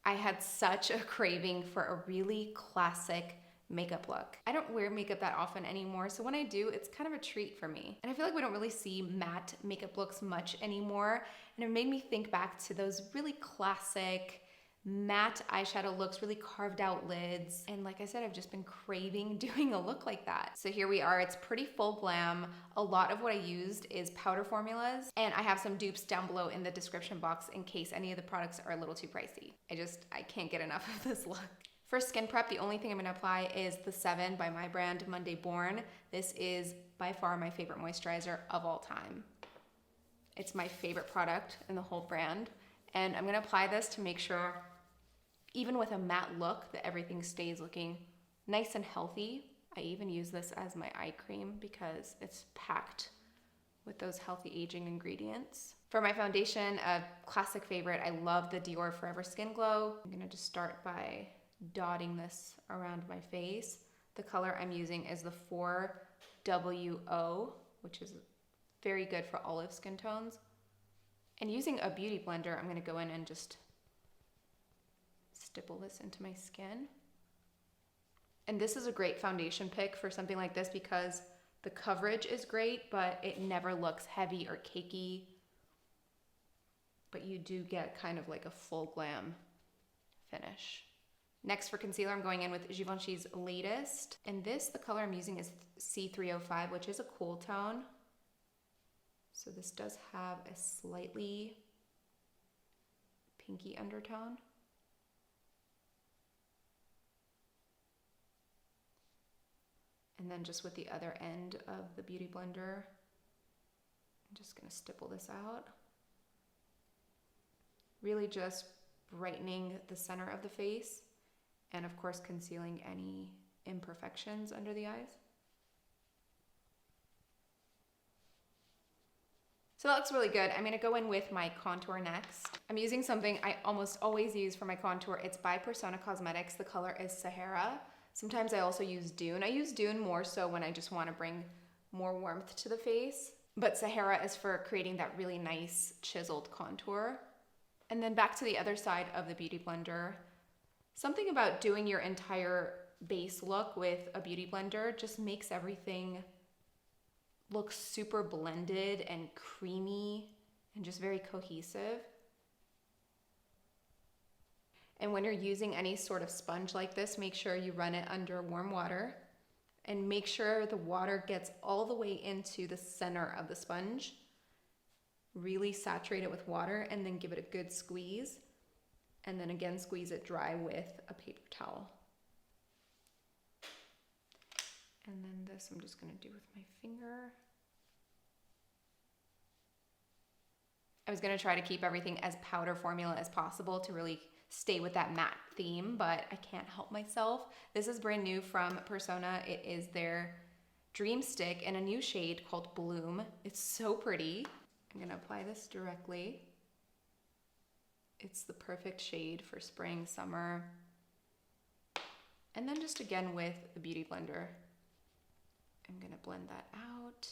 I had such a craving for a really classic makeup look. I don't wear makeup that often anymore, so when I do, it's kind of a treat for me. And I feel like we don't really see matte makeup looks much anymore, and it made me think back to those really classic matte eyeshadow looks, really carved out lids. And like I said, I've just been craving doing a look like that. So here we are, it's pretty full glam. A lot of what I used is powder formulas, and I have some dupes down below in the description box in case any of the products are a little too pricey. I can't get enough of this look. For skin prep, the only thing I'm gonna apply is the 7 by my brand, Monday Born. This is by far my favorite moisturizer of all time. It's my favorite product in the whole brand. And I'm gonna apply this to make sure, even with a matte look, that everything stays looking nice and healthy. I even use this as my eye cream because it's packed with those healthy aging ingredients. For my foundation, a classic favorite, I love the Dior Forever Skin Glow. I'm gonna just start by dotting this around my face. The color I'm using is the 4WO, which is very good for olive skin tones. And using a beauty blender, I'm gonna go in and just stipple this into my skin. And this is a great foundation pick for something like this because the coverage is great, but it never looks heavy or cakey. But you do get kind of like a full glam finish. Next for concealer, I'm going in with Givenchy's Latest. And this, the color I'm using is C305, which is a cool tone. So this does have a slightly pinky undertone. And then just with the other end of the beauty blender, I'm just gonna stipple this out. Really just brightening the center of the face, and of course concealing any imperfections under the eyes. So that looks really good. I'm gonna go in with my contour next. I'm using something I almost always use for my contour. It's by Persona Cosmetics. The color is Sahara. Sometimes I also use Dune. I use Dune more so when I just wanna bring more warmth to the face. But Sahara is for creating that really nice chiseled contour. And then back to the other side of the beauty blender. Something about doing your entire base look with a beauty blender just makes everything look super blended and creamy and just very cohesive. And when you're using any sort of sponge like this, make sure you run it under warm water and make sure the water gets all the way into the center of the sponge. Really saturate it with water and then give it a good squeeze. And then again, squeeze it dry with a paper towel. And then this I'm just gonna do with my finger. I was gonna try to keep everything as powder formula as possible to really stay with that matte theme, but I can't help myself. This is brand new from Persona. It is their Dream Stick in a new shade called Bloom. It's so pretty. I'm gonna apply this directly. It's the perfect shade for spring, summer. And then just again with the beauty blender, I'm gonna blend that out.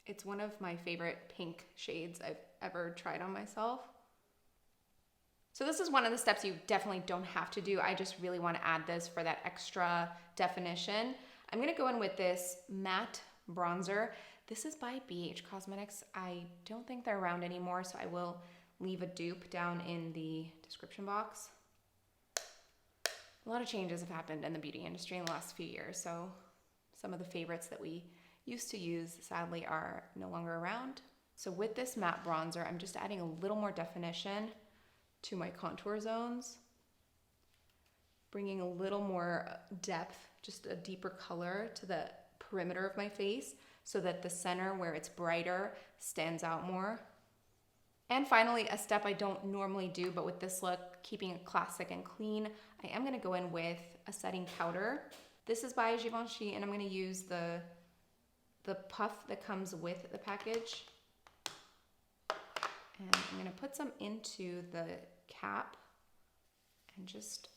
It's one of my favorite pink shades I've ever tried on myself. So this is one of the steps you definitely don't have to do. I just really want to add this for that extra definition. I'm gonna go in with this matte bronzer. This is by BH Cosmetics. I don't think they're around anymore, so I will leave a dupe down in the description box. A lot of changes have happened in the beauty industry in the last few years, so some of the favorites that we used to use sadly are no longer around. So with this matte bronzer, I'm just adding a little more definition to my contour zones, bringing a little more depth, just a deeper color to the perimeter of my face so that the center where it's brighter stands out more. And finally, a step I don't normally do, but with this look, keeping it classic and clean, I am gonna go in with a setting powder. This is by Givenchy, and I'm gonna use the puff that comes with the package. And I'm gonna put some into the cap and just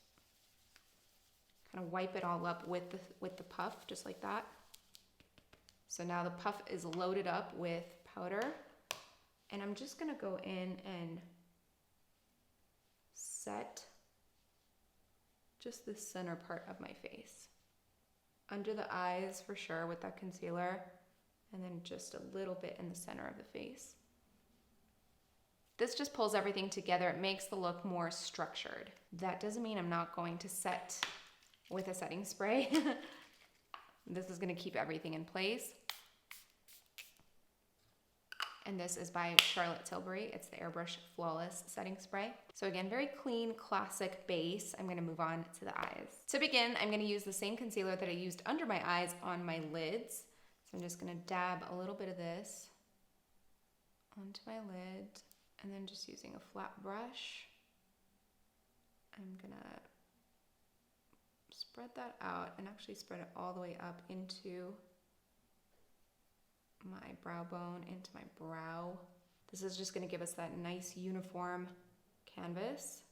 kind of wipe it all up with the puff, just like that. So now the puff is loaded up with powder, and I'm just gonna go in and set just the center part of my face. Under the eyes for sure with that concealer, and then just a little bit in the center of the face. This just pulls everything together. It makes the look more structured. That doesn't mean I'm not going to set with a setting spray. This is gonna keep everything in place. And this is by Charlotte Tilbury. It's the Airbrush Flawless Setting Spray. So again, very clean, classic base. I'm gonna move on to the eyes. To begin, I'm gonna use the same concealer that I used under my eyes on my lids. So I'm just gonna dab a little bit of this onto my lid, and then just using a flat brush, I'm gonna spread that out and actually spread it all the way up into my brow bone, into my brow. This is just gonna give us that nice uniform canvas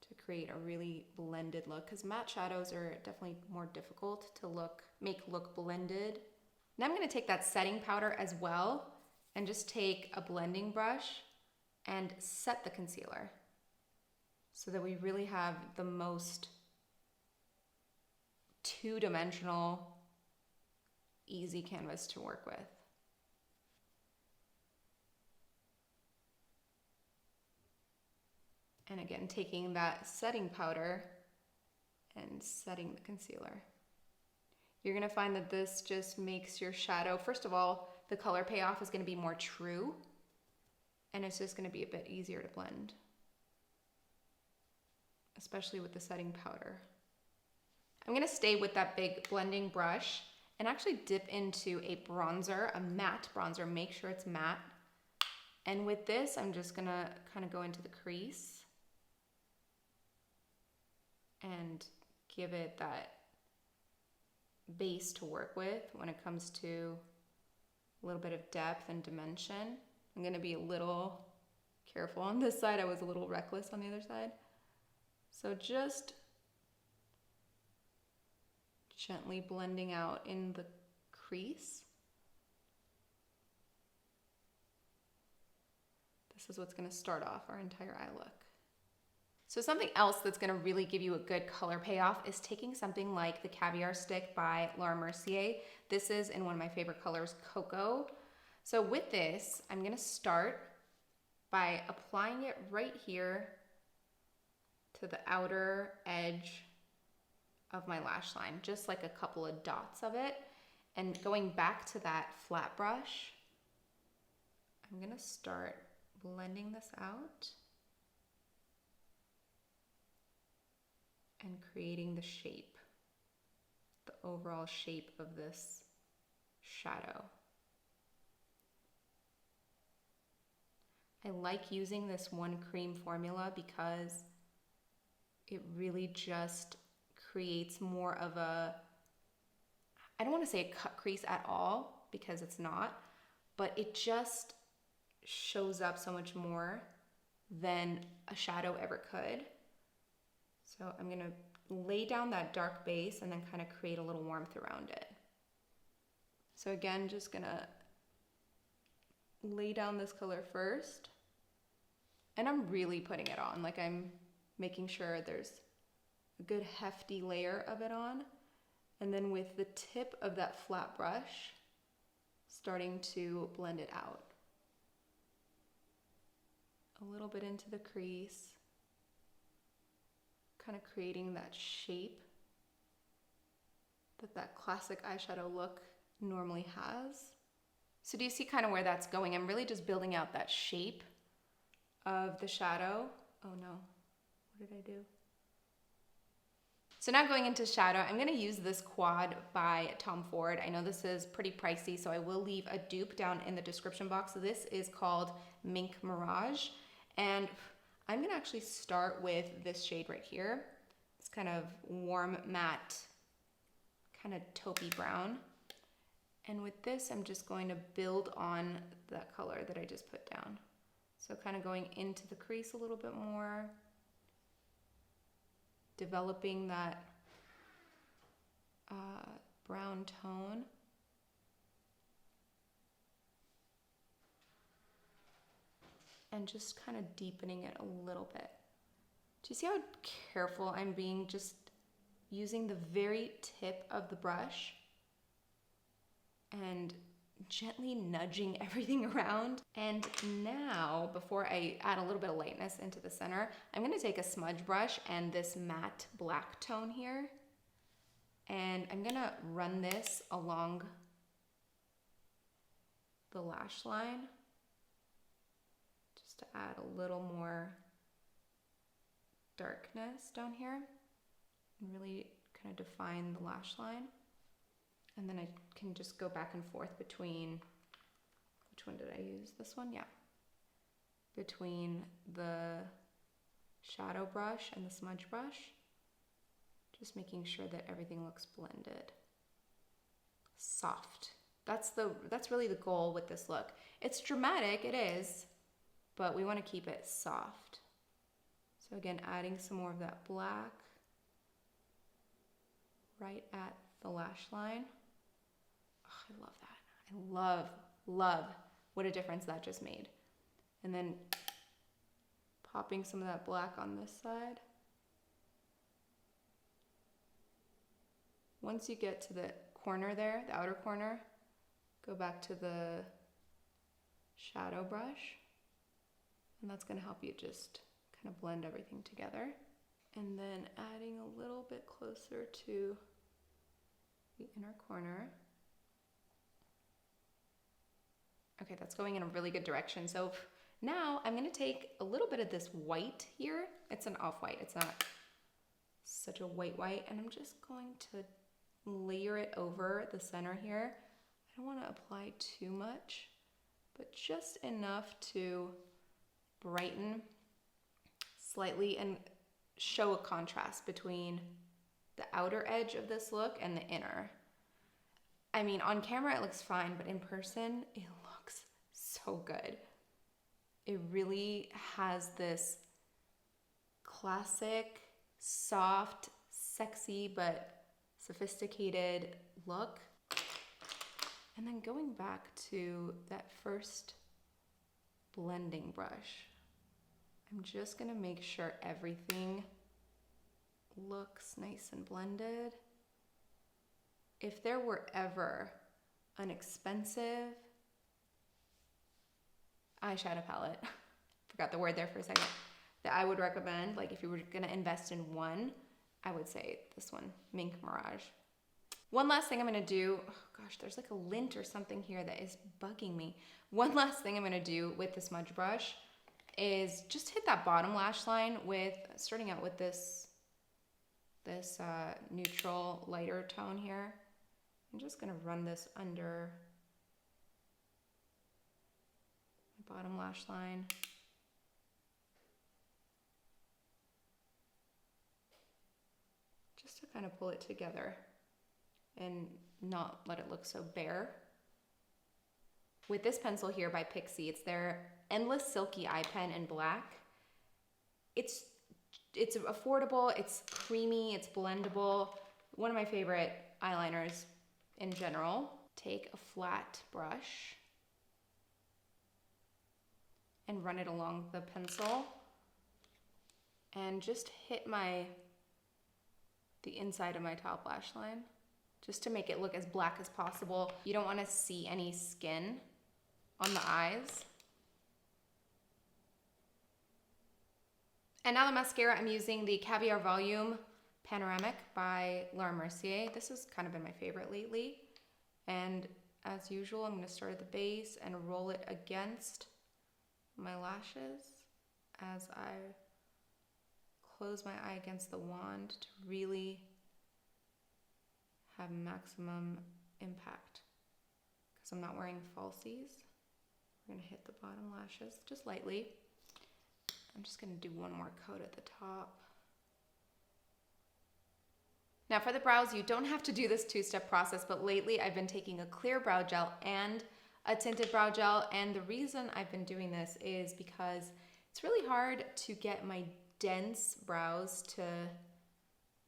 to create a really blended look, because matte shadows are definitely more difficult to make look blended. Now I'm gonna take that setting powder as well and just take a blending brush and set the concealer so that we really have the most two-dimensional, easy canvas to work with. And again, taking that setting powder and setting the concealer. You're gonna find that this just makes your shadow, first of all, the color payoff is gonna be more true, and it's just gonna be a bit easier to blend, especially with the setting powder. I'm gonna stay with that big blending brush and actually dip into a bronzer, a matte bronzer. Make sure it's matte. And with this, I'm just gonna kind of go into the crease and give it that base to work with when it comes to a little bit of depth and dimension. I'm gonna be a little careful on this side. I was a little reckless on the other side. So just gently blending out in the crease. This is what's gonna start off our entire eye look. So something else that's gonna really give you a good color payoff is taking something like the Caviar Stick by Laura Mercier. This is in one of my favorite colors, Cocoa. So with this, I'm gonna start by applying it right here to the outer edge of my lash line, just like a couple of dots of it. And going back to that flat brush, I'm gonna start blending this out and creating the shape, the overall shape of this shadow. I like using this one cream formula because it really just creates more of a, I don't want to say a cut crease at all because it's not, but it just shows up so much more than a shadow ever could. So I'm gonna lay down that dark base and then kind of create a little warmth around it. So again, just gonna lay down this color first. And I'm really putting it on, like I'm making sure there's a good hefty layer of it on. And then with the tip of that flat brush, starting to blend it out. A little bit into the crease, kind of creating that shape that classic eyeshadow look normally has. So do you see kind of where that's going? I'm really just building out that shape of the shadow. Oh no, what did I do? So now going into shadow, I'm gonna use this quad by Tom Ford. I know this is pretty pricey, so I will leave a dupe down in the description box. So this is called Mink Mirage. And I'm gonna actually start with this shade right here. It's kind of warm, matte, kind of taupey brown. And with this, I'm just going to build on that color that I just put down. So kind of going into the crease a little bit more, developing that brown tone. And just kind of deepening it a little bit Do you see how careful I'm being, just using the very tip of the brush and gently nudging everything around? And now, before I add a little bit of lightness into the center, I'm gonna take a smudge brush and this matte black tone here, and I'm gonna run this along the lash line just to add a little more darkness down here and really kind of define the lash line. And then I can just go back and forth between, which one did I use? This one? Yeah. Between the shadow brush and the smudge brush, just making sure that everything looks blended. Soft. That's really the goal with this look. It's dramatic, it is, but we want to keep it soft. So again, adding some more of that black right at the lash line. Oh, I love that. I love what a difference that just made. And then popping some of that black on this side. Once you get to the corner there, the outer corner, go back to the shadow brush, and that's going to help you just kind of blend everything together. And then adding a little bit closer to the inner corner. Okay, that's going in a really good direction. So now I'm going to take a little bit of this white here. It's an off-white. It's not such a white, and I'm just going to layer it over the center here. I don't want to apply too much, but just enough to brighten slightly and show a contrast between the outer edge of this look and the inner. I mean, on camera it looks fine, but in person it looks so good. It really has this classic, soft, sexy, but sophisticated look. And then going back to that first blending brush, I'm just gonna make sure everything looks nice and blended. If there were ever an expensive eyeshadow palette, forgot the word there for a second, that I would recommend, like if you were gonna invest in one, I would say this one, Mink Mirage. One last thing I'm gonna do, oh gosh, there's like a lint or something here that is bugging me. One last thing I'm gonna do with the smudge brush is just hit that bottom lash line with, starting out with this neutral lighter tone here. I'm just gonna run this under my bottom lash line. Just to kind of pull it together and not let it look so bare. With this pencil here by Pixie, it's their Endless Silky Eye Pen in black. It's affordable, it's creamy, it's blendable. One of my favorite eyeliners in general. Take a flat brush and run it along the pencil and just hit the inside of my top lash line, just to make it look as black as possible. You don't want to see any skin on the eyes. And now the mascara, I'm using the Caviar Volume Panoramic by Laura Mercier. This has kind of been my favorite lately. And as usual, I'm gonna start at the base and roll it against my lashes as I close my eye against the wand to really have maximum impact. Because I'm not wearing falsies. We're gonna hit the bottom lashes just lightly. I'm just gonna do one more coat at the top. Now for the brows, you don't have to do this two-step process, but lately I've been taking a clear brow gel and a tinted brow gel, and the reason I've been doing this is because it's really hard to get my dense brows to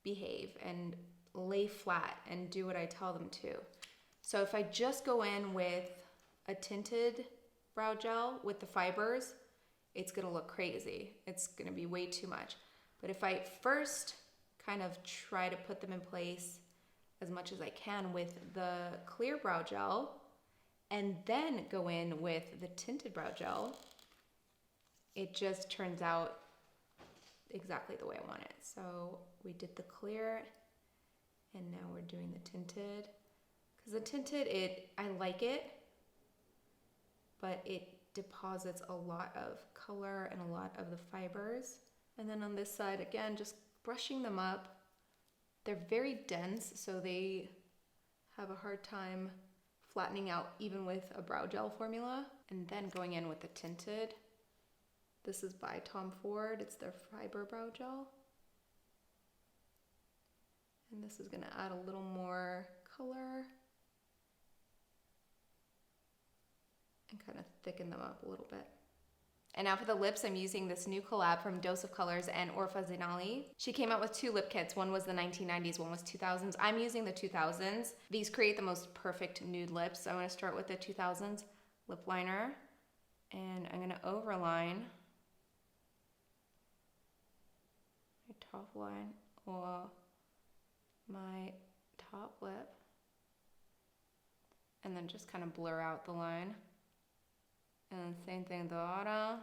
behave and lay flat and do what I tell them to. So if I just go in with a tinted brow gel with the fibers, it's gonna look crazy. It's gonna be way too much. But if I first kind of try to put them in place as much as I can with the clear brow gel and then go in with the tinted brow gel, it just turns out exactly the way I want it. So we did the clear and now we're doing the tinted. Because the tinted, I like it, but it deposits a lot of color and a lot of the fibers. And then on this side, again, just brushing them up. They're very dense, so they have a hard time flattening out even with a brow gel formula. And then going in with the tinted. This is by Tom Ford. It's their fiber brow gel. And this is gonna add a little more color and kind of thicken them up a little bit. And now for the lips, I'm using this new collab from Dose of Colors and Orfa Zinali. She came out with 2 lip kits. One was the 1990s, one was 2000s. I'm using the 2000s. These create the most perfect nude lips. So I'm gonna start with the 2000s lip liner. And I'm gonna overline my top line or my top lip. And then just kind of blur out the line. And same thing the bottom.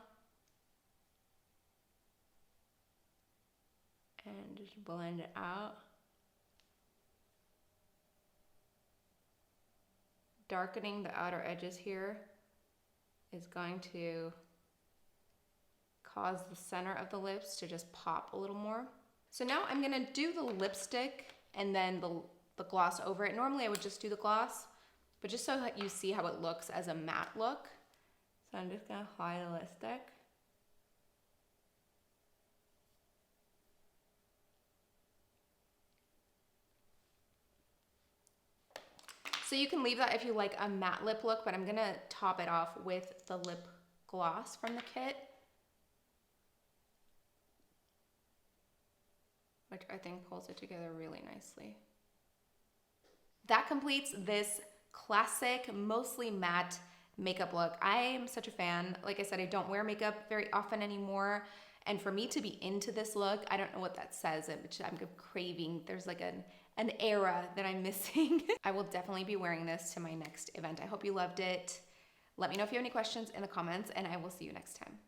And just blend it out. Darkening the outer edges here is going to cause the center of the lips to just pop a little more. So now I'm gonna do the lipstick and then the gloss over it. Normally I would just do the gloss, but just so that you see how it looks as a matte look. So I'm just gonna apply the lipstick. So you can leave that if you like a matte lip look, but I'm gonna top it off with the lip gloss from the kit, which I think pulls it together really nicely. That completes this classic, mostly matte makeup look. I am such a fan. Like I said, I don't wear makeup very often anymore. And for me to be into this look, I don't know what that says. I'm craving. There's like an era that I'm missing. I will definitely be wearing this to my next event. I hope you loved it. Let me know if you have any questions in the comments, and I will see you next time.